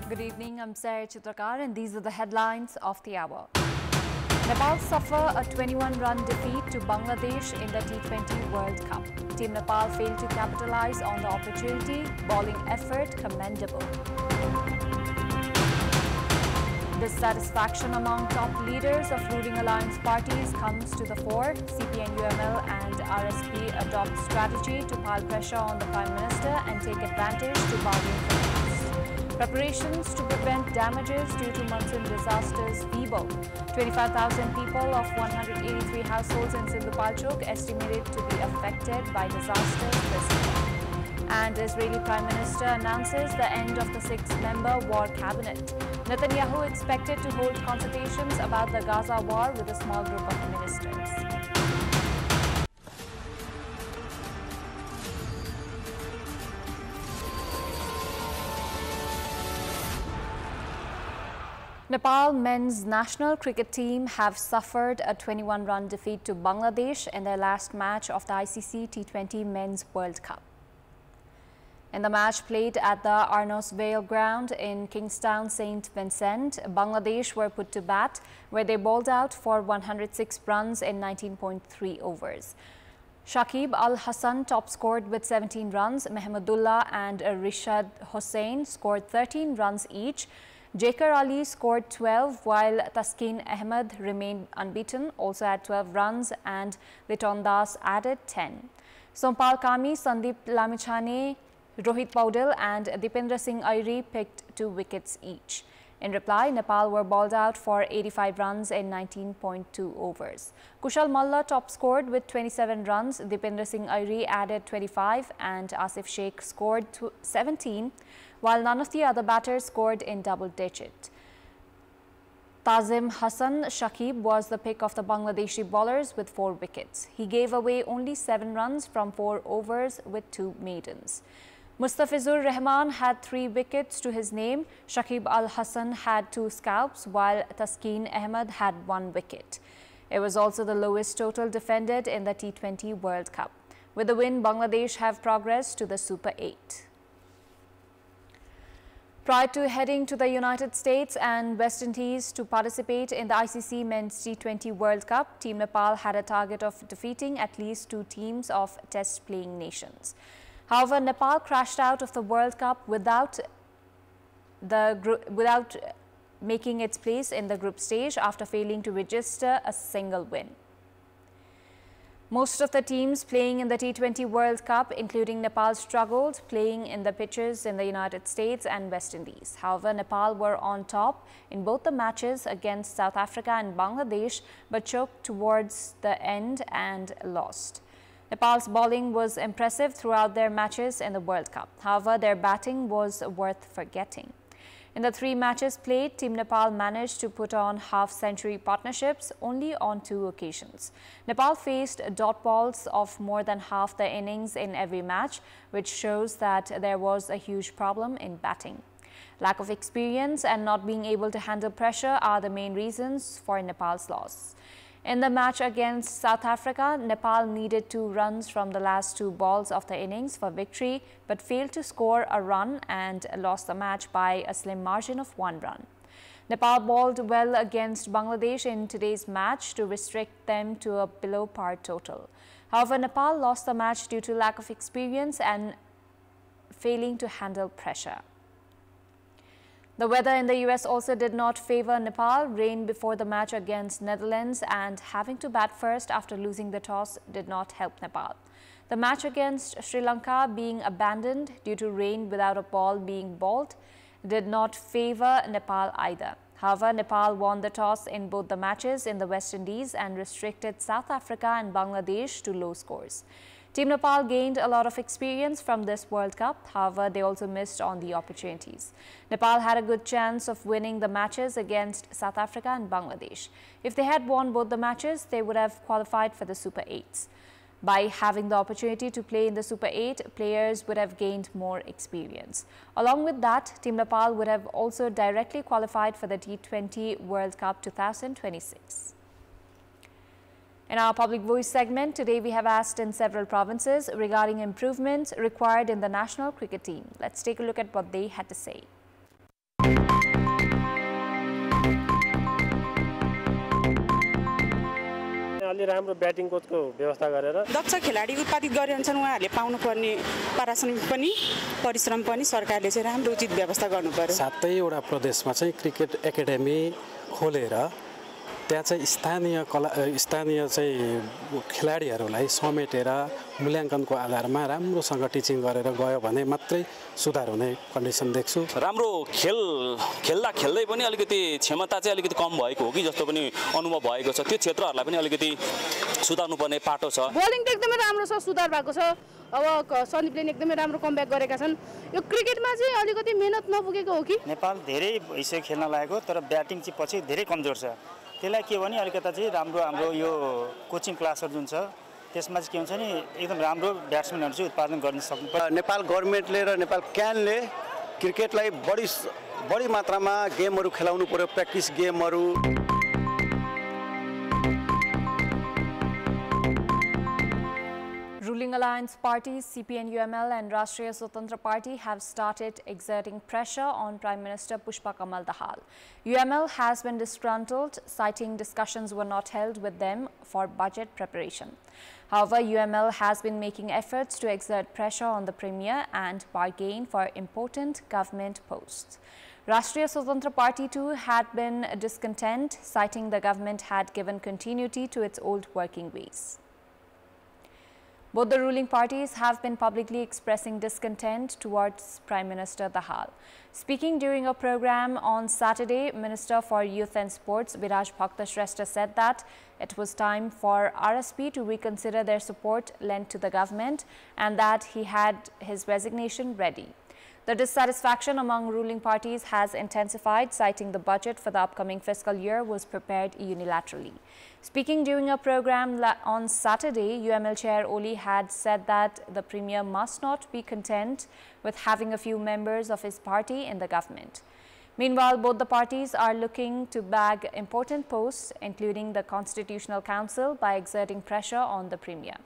Good evening, I'm Sarah Chitrakar and these are the headlines of the hour. Nepal suffer a 21-run defeat to Bangladesh in the T20 World Cup. Team Nepal failed to capitalize on the opportunity, bowling effort commendable. Dissatisfaction among top leaders of ruling alliance parties comes to the fore. CPN-UML and RSP adopt strategy to pile pressure on the Prime Minister and take advantage to bargain for peace. Preparations to prevent damages due to monsoon disasters feeble. 25,000 people of 183 households in Sindhupalchok estimated to be affected by disasters this year. And Israeli Prime Minister announces the end of the 6-member war cabinet. Netanyahu expected to hold consultations about the Gaza war with a small group of ministers. Nepal men's national cricket team have suffered a 21-run defeat to Bangladesh in their last match of the ICC T20 Men's World Cup. In the match played at the Arnos Vale ground in Kingstown, St. Vincent, Bangladesh were put to bat, where they bowled out for 106 runs in 19.3 overs. Shakib Al Hassan top scored with 17 runs. Mehmudullah and Rishad Hossain scored 13 runs each. Jakar Ali scored 12, while Taskin Ahmed remained unbeaten, also at 12 runs, and Liton Das added 10. Sompal Kami, Sandeep Lamichhane, Rohit Paudel and Dipendra Singh Airi picked 2 wickets each. In reply, Nepal were bowled out for 85 runs in 19.2 overs. Kushal Malla top scored with 27 runs. Dipendra Singh Airi added 25 and Asif Sheikh scored 17, while none of the other batters scored in double digit. Tazim Hassan Shakib was the pick of the Bangladeshi bowlers with 4 wickets. He gave away only 7 runs from 4 overs with 2 maidens. Mustafizur Rahman had 3 wickets to his name. Shakib Al Hassan had 2 scalps, while Taskin Ahmed had 1 wicket. It was also the lowest total defended in the T20 World Cup. With the win, Bangladesh have progressed to the Super 8. Prior to heading to the United States and West Indies to participate in the ICC Men's T20 World Cup, Team Nepal had a target of defeating at least 2 teams of test-playing nations. However, Nepal crashed out of the World Cup without making its place in the group stage after failing to register a single win. Most of the teams playing in the T20 World Cup, including Nepal, struggled playing in the pitches in the United States and West Indies. However, Nepal were on top in both the matches against South Africa and Bangladesh, but choked towards the end and lost. Nepal's bowling was impressive throughout their matches in the World Cup. However, their batting was worth forgetting. In the 3 matches played, Team Nepal managed to put on half-century partnerships only on 2 occasions. Nepal faced dot balls of more than half the innings in every match, which shows that there was a huge problem in batting. Lack of experience and not being able to handle pressure are the main reasons for Nepal's loss. In the match against South Africa, Nepal needed 2 runs from the last 2 balls of the innings for victory, but failed to score a run and lost the match by a slim margin of 1 run. Nepal bowled well against Bangladesh in today's match to restrict them to a below-par total. However, Nepal lost the match due to lack of experience and failing to handle pressure. The weather in the US also did not favor Nepal. Rain before the match against Netherlands and having to bat first after losing the toss did not help Nepal. The match against Sri Lanka being abandoned due to rain without a ball being bowled did not favor Nepal either. However, Nepal won the toss in both the matches in the West Indies and restricted South Africa and Bangladesh to low scores. Team Nepal gained a lot of experience from this World Cup. However, they also missed on the opportunities. Nepal had a good chance of winning the matches against South Africa and Bangladesh. If they had won both the matches, they would have qualified for the Super 8s. By having the opportunity to play in the Super 8, players would have gained more experience. Along with that, Team Nepal would have also directly qualified for the T20 World Cup 2026. In our Public Voice segment, today we have asked in several provinces regarding improvements required in the national cricket team. Let's take a look at what they had to say. अलि राम्रो batting कोचको व्यवस्था गरेर दक्ष खेलाडी उत्पादित गरिरहन्छन् उहाँहरूले पाउनुपर्ने पारिश्रमिक पनि परिश्रम पनि सरकारले चाहिँ राम्रो उचित व्यवस्था गर्नु पर्यो। 7 वटा प्रदेशमा चाहिँ क्रिकेट एकाडेमी खोलेर त्यहाँ चाहिँ स्थानीय चाहिँ खेलाडीहरूलाई समेटेर मूल्याङ्कनको आधारमा राम्रोसँग टिचिङ गरेर गयो भने मात्रै सुधार हुने कन्डिसन देख्छु। राम्रो खेल्दा खेल्दै पनि अलिकति क्षमता चाहिँ अलिकति कम भएको हो कि जस्तो पनि अनुभव भएको छ। त्यो क्षेत्रहरूलाई पनि अलिकति सुधार्नुपर्ने पाटो छ। बोलिङ त एकदमै राम्रो छ, सुधार भएको छ। अब सन्दीपले एकदमै राम्रो कमब्याक गरेका छन्। यो क्रिकेटमा चाहिँ अलिकति मेहनत नपुगेको हो कि? नेपाल धेरै भइसक्यो खेल्न लागेको, तर ब्याटिङ चाहिँ पछि धेरै कमजोर छ। त्यसलाई के भने अलिकता चाहिँ हाम्रो यो कोचिङ क्लासहरु जुन छ त्यसमा चाहिँ के हुन्छ नि एकदम राम्रो ब्याट्सम्यानहरु चाहिँ उत्पादन गर्न सक्नुपर्छ। नेपाल गभर्नमेन्टले र नेपाल क्यानले क्रिकेटलाई बढी मात्रामा गेमहरु खेलाउनु पर्यो, practice गेमहरु। Ruling alliance parties CPN-UML and Rashtriya Swatantra Party have started exerting pressure on Prime Minister Pushpa Kamal Dahal. UML has been disgruntled, citing discussions were not held with them for budget preparation. However, UML has been making efforts to exert pressure on the Premier and bargain for important government posts. Rashtriya Swatantra Party too had been discontent, citing the government had given continuity to its old working ways. Both the ruling parties have been publicly expressing discontent towards Prime Minister Dahal. Speaking during a program on Saturday, Minister for Youth and Sports Viraj Bhaktashrestha said that it was time for RSP to reconsider their support lent to the government and that he had his resignation ready. The dissatisfaction among ruling parties has intensified, citing the budget for the upcoming fiscal year was prepared unilaterally. Speaking during a program on Saturday, UML Chair Oli had said that the Premier must not be content with having a few members of his party in the government. Meanwhile, both the parties are looking to bag important posts, including the Constitutional Council, by exerting pressure on the Premier.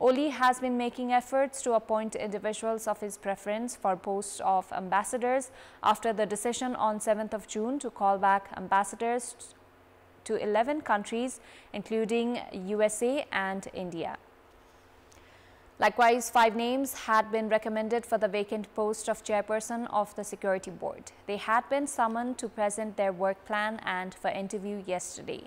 Oli has been making efforts to appoint individuals of his preference for posts of ambassadors after the decision on 7th of June to call back ambassadors to 11 countries, including USA and India. Likewise, 5 names had been recommended for the vacant post of chairperson of the Security Board. They had been summoned to present their work plan and for interview yesterday.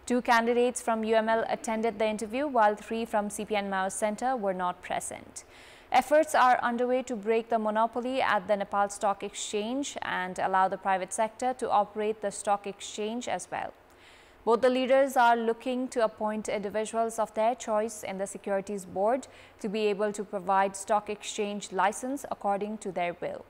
2 candidates from UML attended the interview, while 3 from CPN Mao Center were not present. Efforts are underway to break the monopoly at the Nepal Stock Exchange and allow the private sector to operate the stock exchange as well. Both the leaders are looking to appoint individuals of their choice in the Securities Board to be able to provide stock exchange license according to their will.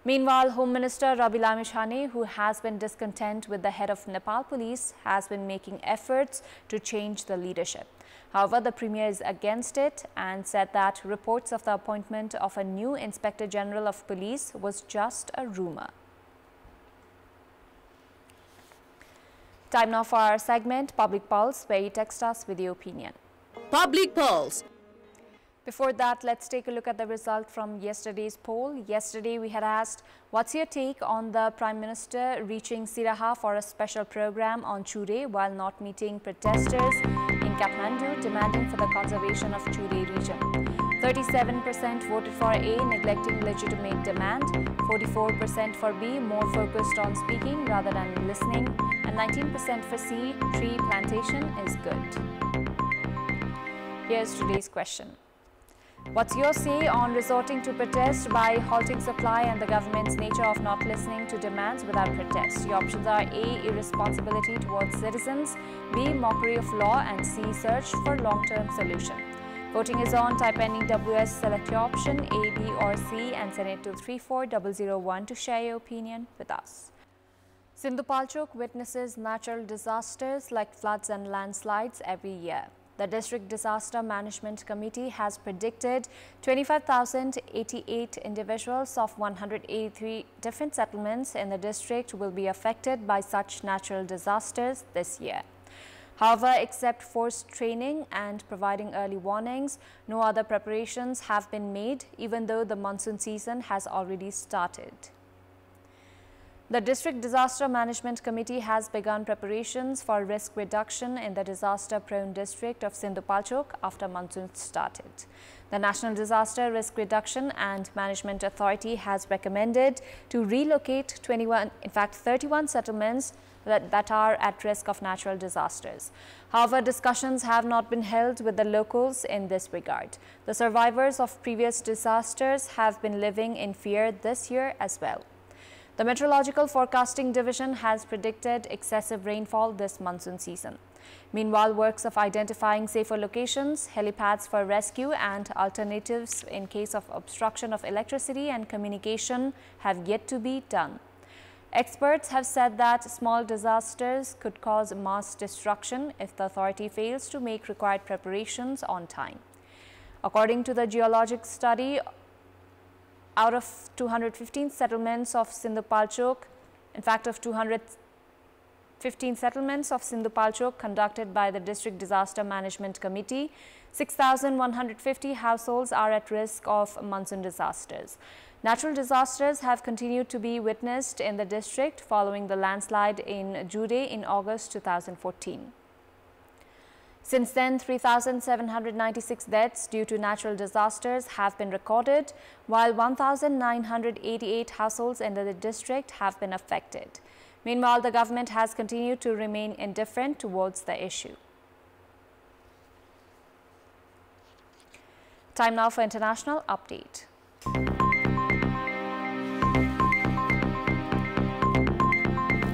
Meanwhile, Home Minister Rabi Lamishane, who has been discontent with the head of Nepal Police, has been making efforts to change the leadership. However, the Premier is against it and said that reports of the appointment of a new Inspector General of Police was just a rumor. Time now for our segment, Public Pulse, where you text us with your opinion. Public Pulse. Before that, let's take a look at the result from yesterday's poll. Yesterday, we had asked, what's your take on the Prime Minister reaching Siraha for a special program on Chure while not meeting protesters in Kathmandu demanding for the conservation of Chure region? 37% voted for A, neglecting legitimate demand, 44% for B, more focused on speaking rather than listening, and 19% for C, tree plantation is good. Here's today's question. What's your say on resorting to protest by halting supply and the government's nature of not listening to demands without protest? Your options are A, irresponsibility towards citizens, B, mockery of law, and C, search for long-term solution. Voting is on. Type any WS, select your option A, B or C and send it to 34001 to share your opinion with us. Sindhupalchok witnesses natural disasters like floods and landslides every year. The District Disaster Management Committee has predicted 25,088 individuals of 183 different settlements in the district will be affected by such natural disasters this year. However, except forced training and providing early warnings, no other preparations have been made, even though the monsoon season has already started. The District Disaster Management Committee has begun preparations for risk reduction in the disaster-prone district of Sindhupalchok after monsoon started. The National Disaster Risk Reduction and Management Authority has recommended to relocate 31 settlements that are at risk of natural disasters. However, discussions have not been held with the locals in this regard. The survivors of previous disasters have been living in fear this year as well. The Meteorological Forecasting Division has predicted excessive rainfall this monsoon season. Meanwhile, works of identifying safer locations, helipads for rescue and alternatives in case of obstruction of electricity and communication have yet to be done. Experts have said that small disasters could cause mass destruction if the authority fails to make required preparations on time. According to the geologic study, out of 215 settlements of Sindhupalchok, of 215 settlements of Sindhupalchok conducted by the District Disaster Management Committee, 6,150 households are at risk of monsoon disasters. Natural disasters have continued to be witnessed in the district following the landslide in Jude in August 2014. Since then, 3,796 deaths due to natural disasters have been recorded, while 1,988 households in the district have been affected. Meanwhile, the government has continued to remain indifferent towards the issue. Time now for international update.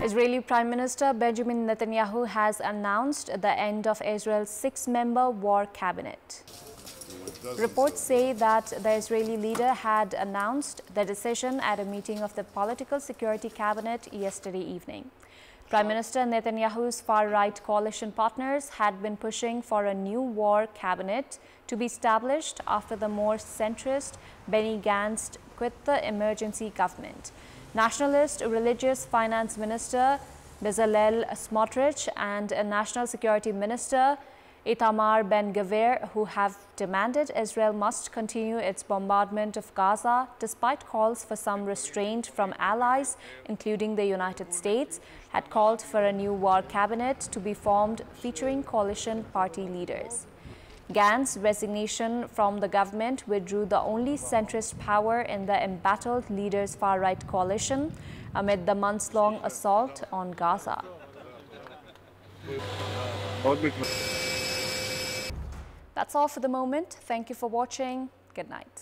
Israeli Prime Minister Benjamin Netanyahu has announced the end of Israel's 6-member war cabinet. Reports say that the Israeli leader had announced the decision at a meeting of the Political Security Cabinet yesterday evening. Prime Minister Netanyahu's far-right coalition partners had been pushing for a new war cabinet to be established after the more centrist Benny Gantz quit the emergency government. Nationalist Religious Finance Minister Bezalel Smotrich and National Security Minister Itamar Ben-Gvir, who have demanded Israel must continue its bombardment of Gaza despite calls for some restraint from allies, including the United States, had called for a new war cabinet to be formed featuring coalition party leaders. Gantz's resignation from the government withdrew the only centrist power in the embattled leaders' far-right coalition amid the months-long assault on Gaza. That's all for the moment. Thank you for watching. Good night.